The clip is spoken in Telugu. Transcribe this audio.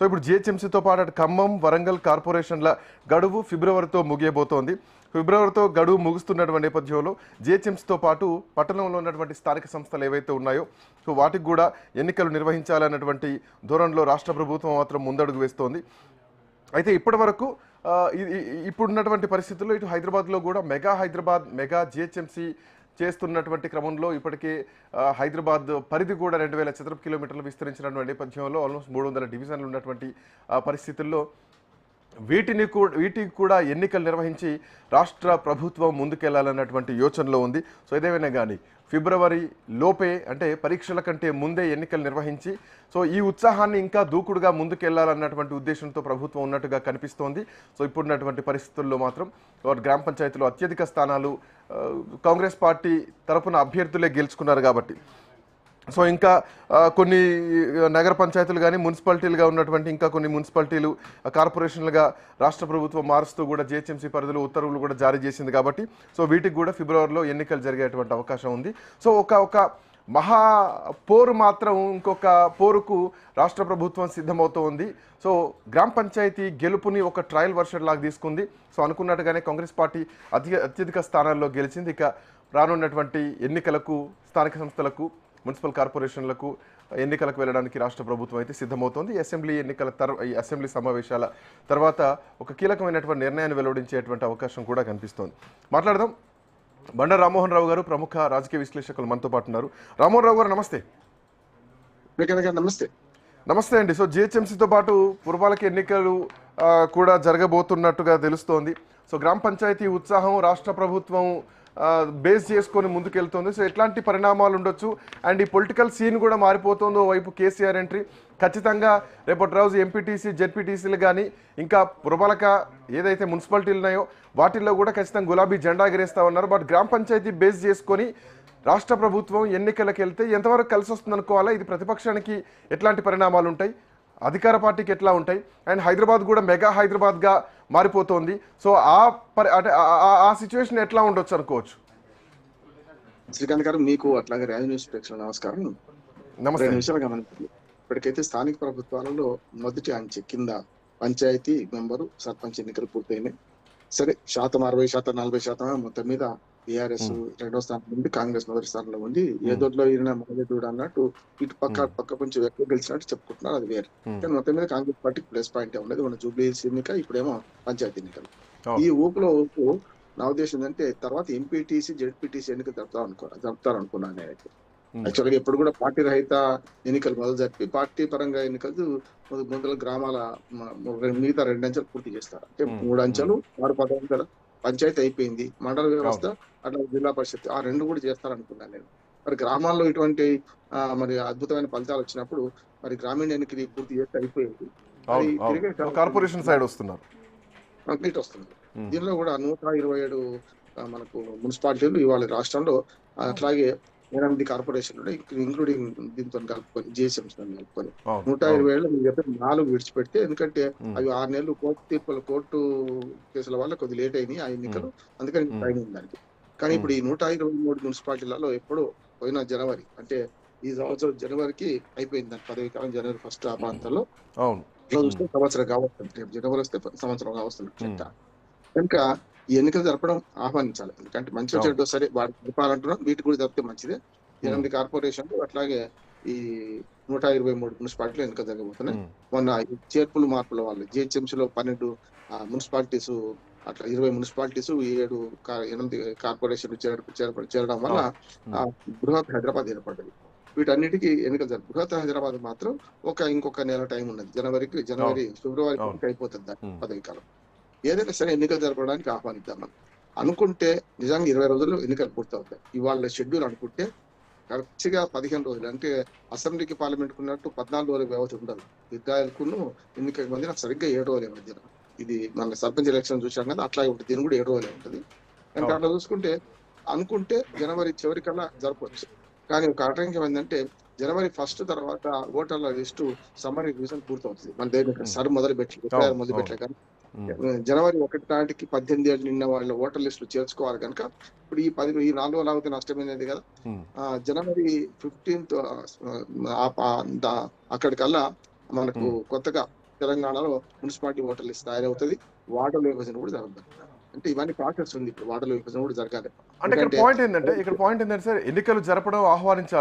సో ఇప్పుడు జిహెచ్ఎంసీతో పాటు అటు ఖమ్మం, వరంగల్ కార్పొరేషన్ల గడువు ఫిబ్రవరితో ముగియబోతోంది. ఫిబ్రవరితో గడువు ముగుస్తున్నటువంటి నేపథ్యంలో జిహెచ్ఎంసీతో పాటు పట్టణంలో ఉన్నటువంటి స్థానిక సంస్థలు ఏవైతే ఉన్నాయో సో వాటికి కూడా ఎన్నికలు నిర్వహించాలన్నటువంటి ధోరణిలో రాష్ట్ర ప్రభుత్వం మాత్రం ముందడుగు వేస్తోంది. అయితే ఇప్పటి వరకు ఇప్పుడున్నటువంటి పరిస్థితుల్లో ఇటు హైదరాబాద్లో కూడా మెగా జిహెచ్ఎంసీ చేస్తున్నటువంటి క్రమంలో ఇప్పటికే హైదరాబాద్ పరిధి కూడా 2000 చదరపు కిలోమీటర్లు విస్తరించినటువంటి నేపథ్యంలో ఆల్మోస్ట్ 300 డివిజన్లు ఉన్నటువంటి పరిస్థితుల్లో వీటికి కూడా ఎన్నికలు నిర్వహించి రాష్ట్ర ప్రభుత్వం ముందుకెళ్లాలన్నటువంటి యోచనలో ఉంది. సో ఏదేమైనా కానీ ఫిబ్రవరి లోపే అంటే పరీక్షల కంటే ముందే ఎన్నికలు నిర్వహించి సో ఈ ఉత్సాహాన్ని ఇంకా దూకుడుగా ముందుకెళ్లాలన్నటువంటి ఉద్దేశంతో ప్రభుత్వం ఉన్నట్టుగా కనిపిస్తోంది. సో ఇప్పుడున్నటువంటి పరిస్థితుల్లో మాత్రం గ్రామ పంచాయతీలో అత్యధిక స్థానాలు కాంగ్రెస్ పార్టీ తరపున అభ్యర్థులే గెలుచుకున్నారు కాబట్టి సో ఇంకా కొన్ని నగర పంచాయతీలు కానీ మున్సిపాలిటీలుగా ఉన్నటువంటి ఇంకా కొన్ని మున్సిపాలిటీలు కార్పొరేషన్లుగా రాష్ట్ర ప్రభుత్వం మారుస్తూ కూడా జిహెచ్ఎంసీ పరిధిలో ఉత్తర్వులు కూడా జారీ చేసింది కాబట్టి సో వీటికి కూడా ఫిబ్రవరిలో ఎన్నికలు జరిగేటువంటి అవకాశం ఉంది. సో ఒక మహా పోరు మాత్రం ఇంకొక పోరుకు రాష్ట్ర ప్రభుత్వం సిద్ధమవుతోంది. సో గ్రామ పంచాయతీ గెలుపుని ఒక ట్రయల్ వర్షన్ లాగా తీసుకుంది. సో అనుకున్నట్టుగానే కాంగ్రెస్ పార్టీ అత్యధిక స్థానాల్లో గెలిచింది. ఇక రానున్నటువంటి ఎన్నికలకు స్థానిక సంస్థలకు మున్సిపల్ కార్పొరేషన్లకు ఎన్నికలకు వెళ్ళడానికి రాష్ట్ర ప్రభుత్వం అయితే సిద్ధమవుతోంది. అసెంబ్లీ సమావేశాల తర్వాత ఒక కీలకమైనటువంటి నిర్ణయాన్ని వెలువడించేటువంటి అవకాశం కూడా కనిపిస్తోంది. మాట్లాడదాం. బండ రామ్మోహన్ రావు గారు ప్రముఖ రాజకీయ విశ్లేషకులు మనతో పాటు ఉన్నారు. రామ్మోహన్ రావు గారు నమస్తే. నమస్తే. నమస్తే అండి. సో జిహెచ్ఎంసీతో పాటు పురపాలక ఎన్నికలు కూడా జరగబోతున్నట్టుగా తెలుస్తోంది. సో గ్రామ పంచాయతీ ఉత్సాహం రాష్ట్ర ప్రభుత్వం బేస్ చేసుకొని ముందుకెళ్తుంది. సో ఎట్లాంటి పరిణామాలు ఉండొచ్చు అండ్ ఈ పొలిటికల్ సీన్ కూడా మారిపోతుందో వైపు కేసీఆర్ ఎంట్రీ ఖచ్చితంగా రేపటి రోజు ఎంపీటీసీ జెడ్పీటీసీలు కానీ ఇంకా పురపాలక ఏదైతే మున్సిపాలిటీలు ఉన్నాయో వాటిల్లో కూడా ఖచ్చితంగా గులాబీ జెండా ఎగరేస్తా ఉన్నారు. బట్ గ్రామ పంచాయతీ బేస్ చేసుకొని రాష్ట్ర ప్రభుత్వం ఎన్నికలకు వెళ్తే ఎంతవరకు కలిసి వస్తుంది అనుకోవాలా? ఇది ప్రతిపక్షానికి ఎట్లాంటి పరిణామాలు ఉంటాయి, అధికార పార్టీకి ఎట్లా ఉంటాయి అండ్ హైదరాబాద్ కూడా మెగా హైదరాబాద్గా మారిపోతుంది. సో ఆ సిచ్యువేషన్ ఎట్లా ఉండొచ్చు అనుకోవచ్చు? శ్రీకాంత్ గారు, మీకు అట్లాగే రాజు న్యూస్ ప్రేక్షకుల నమస్కారం. విషయాలు గమనించండి. ఇప్పటికైతే స్థానిక ప్రభుత్వాలలో మొదటి అంచె కింద పంచాయతీ మెంబరు సర్పంచ్ ఎన్నికలు పూర్తయినాయి. సరే, 60%, 40% మొత్తం మీద టీఆర్ఎస్ రెండో స్థానం ఉంది, కాంగ్రెస్ మొదటి స్థానంలో ఉంది. ఏ దొడ్లో ఈయన మొదటి అన్నట్టు ఇటు పక్క కొంచెం ఎక్కువ గెలిచినట్టు చెప్పుకుంటున్నారు, అది వేరు. కానీ మొత్తం మీద కాంగ్రెస్ పార్టీకి ప్లస్ పాయింట్ ఉన్నది. మన జూబ్లీహిల్స్ ఎన్నిక, ఇప్పుడేమో పంచాయతీ ఎన్నికలు. ఈ ఊపులో నా ఉద్దేశం ఏంటంటే తర్వాత ఎంపీటీసీ జెడ్పీటీసీ ఎన్నికలు జరుపుతారనుకున్నాను నేనైతే. యాక్చువల్గా ఎప్పుడు కూడా పార్టీ రహిత ఎన్నికలు మొదలు జరిపి పార్టీ పరంగా ఎన్నికలు ముందల గ్రామాల మిగతా 2 అంచెలు పూర్తి చేస్తారు. అంటే 3 అంచెలు 6 పంచాయతీ అయిపోయింది, మండల వ్యవస్థ అట్లా జిల్లా పరిషత్ ఆ 2 కూడా చేస్తారనుకున్నాను నేను. మరి గ్రామాల్లో ఇటువంటి మరి అద్భుతమైన ఫలితాలు వచ్చినప్పుడు మరి గ్రామీణ ఎన్నికలు పూర్తి చేస్తే అయిపోయింది. కార్పొరేషన్ సైడ్ వస్తున్నారు, కంప్లీట్ వస్తున్నారు. దీనిలో కూడా 127 మనకు మున్సిపాలిటీలు ఇవాళ రాష్ట్రంలో, అట్లాగే 8 కార్పొరేషన్లు ఇంక్లూడింగ్ దీంతో కలుపుకొని జిహెచ్ఎంసీ కలుపుకొని 127 మీరు చెప్పే 4 విడిచిపెడితే, ఎందుకంటే అవి 6 నెలలు కోర్టు కేసుల వల్ల కొద్ది లేట్ అయినాయి ఆ ఎన్నికలు, అందుకని టైం ఉంది దానికి. కానీ ఇప్పుడు ఈ 123 మున్సిపాలిటీలలో ఎప్పుడో పోయిన జనవరి, అంటే ఈ సంవత్సరం జనవరికి అయిపోయింది దాని పదవి కాలం, జనవరి 1 ఆ ప్రాంతాల్లో చూస్తే సంవత్సరం కావస్తుంది, జనవరి వస్తే సంవత్సరం కావస్తుంది. కనుక ఈ ఎన్నికలు జరపడం ఆహ్వానించాలి. ఎందుకంటే మంచి చెడ్డ సరే వాటి జరపాలంటున్నాం, వీటి కూడా జరిపితే మంచిదే. 8 కార్పొరేషన్లు అట్లాగే ఈ 123 మున్సిపాలిటీలు ఎన్నికలు జరగబోతున్నాయి. మొన్న చేర్పులు మార్పుల వల్ల జిహెచ్ఎంసీలో 12 మున్సిపాలిటీస్, అట్లా 20 మున్సిపాలిటీస్, 8 కార్పొరేషన్లు చేరడం వల్ల బృహత్ హైదరాబాద్ ఏర్పడ్డది. వీటన్నిటికీ ఎన్నికలు జరుపు. బృహత్ హైదరాబాద్ మాత్రం ఇంకొక నెల టైం ఉన్నది. ఫిబ్రవరికి అయిపోతుంది దాని పదవి కాలం. ఏదైనా సరే ఎన్నికలు జరపడానికి ఆహ్వానిద్దాం. మనం అనుకుంటే నిజంగా 20 రోజుల్లో ఎన్నికలు పూర్తవుతాయి. ఇవాళ షెడ్యూల్ అనుకుంటే కరెక్ట్గా 15 రోజులు, అంటే అసెంబ్లీకి పార్లమెంట్ కున్నట్టు 14 రోజుల వ్యవధి ఉండదు. విద్యార్థులను ఎన్నికల మధ్యన సరిగ్గా 7 రోజుల మధ్యన. ఇది మన సర్పంచ్ ఎలక్షన్ చూసాం కదా, అట్లాగే ఉంటుంది. దీని కూడా 7 రోజులే ఉంటుంది. కనుక అట్లా చూసుకుంటే అనుకుంటే జనవరి చివరికల్లా జరపవచ్చు. కానీ ఒక ఆటంకం ఏంటంటే జనవరి 1 తర్వాత ఓటర్ల లిస్టు సమ్మర్ రివిజన్ పూర్తవుతుంది. మన దగ్గర మొదలు పెట్టలే కానీ జనవరి 1 నాటికి 18 ఏళ్ళు నిన్న వాళ్ళ ఓటర్ లిస్టులు చేర్చుకోవాలి. కనుక ఇప్పుడు ఈ 4 రోజులు అవుతే నష్టమైనది కదా. జనవరి 15 అక్కడికల్లా మనకు కొత్తగా తెలంగాణలో మున్సిపాలిటీ ఓటర్ల లిస్ట్ తయారవుతుంది. వార్డుల విభజన కూడా జరుగుతుంది. అంటే ఇవన్నీ ప్రాసెస్ ఉంది. ఇప్పుడు వార్డుల విభజన కూడా జరగాలి. అంటే ఇక్కడ ఎందుకంటే పాయింట్ ఏంటంటే సార్ ఎన్నికలు జరపడం ఆహ్వానించాలి.